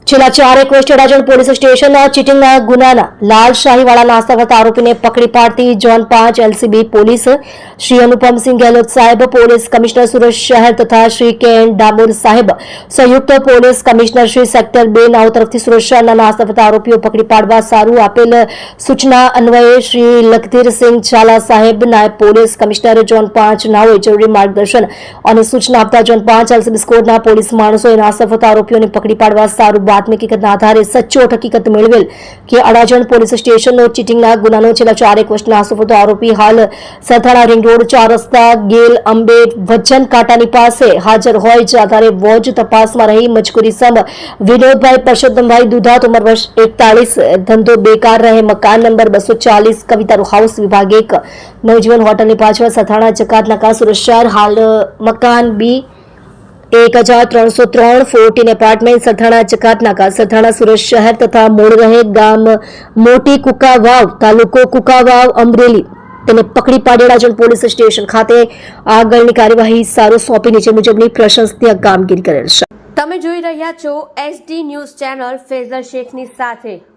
છેલ્લા 4 એક વર્ષથી અડાજણ પોલીસ સ્ટેશનના ચીટિંગના ગુનાના લાલ શાહીવાળા નાસ્તા કરતા આરોપીને પકડી પાડતી zone 5 LCB police Shri Anupamsinh Gehlot સાહેબ, પોલીસ કમિશનર સુરત શહેર તથા શ્રી કે એન ડામોર સાહેબ, સંયુક્ત પોલીસ કમિશનર શ્રી સેક્ટર 2 નાઓ તરફથી સુરત શહેરના નાસ્તા કરતા આરોપીઓ પકડી પાડવા સારું આપેલ સૂચના અન્વયે શ્રી લખધીરસિંહ ઝાલા સાહેબ, નાયબ પોલીસ કમિશનર ઝોન 5 નાઓએ જરૂરી માર્ગદર્શન અને સૂચના આપતા ઝોન 5 એલસીબી સ્કોડના પોલીસ માણસોએ નાસ્તા કરતા આરોપીઓને પકડી પાડવા સારું બાતમી હકીકતના આધારે સચોટ હકીકત મેળવેલ કે અડાજણ પોલીસ સ્ટેશનનો ચીટિંગના ગુનાનો છેલ્લા 4 એક વર્ષના નાસ્તો આરોપી હાલ સથાણા રિંગ રોડ 4 રસ્તા ગેલ અંબે વજન કાંટાની પાસે હાજર હોય જે આધારે વોજ તપાસમાં રહી મજકૂરી સમ વિનોદભાઈ પરસોત્તમભાઈ દુધાત ઉંમર વર્ષ 41, ધંધો બેકાર રહે, મકાન નંબર 240 કવિતા હાઉસ વિભાગ 1 નવજીવન હોટલની પાછળ સથાણા જકાત નાકા સુરત શહેર, હાલ મકાન બી 1303 14 એપાર્ટમેન્ટ સથાણા જકાત નાકા સથાણા સુરત શહેર તથા મૂળ રહે ગામ મોટી કુકાવાવ તાલુકો કુકાવાવ અમરેલી તેને પકડી પાડી અડાજણ પોલીસ સ્ટેશન ખાતે આગળની કાર્યવાહી સારું સોંપી નીચે મુજબની પ્રશંસનીય કામગીરી કરેલ છે. તમે જોઈ રહ્યા છો SD ન્યૂઝ ચેનલ ફેઝર શેખની સાથે.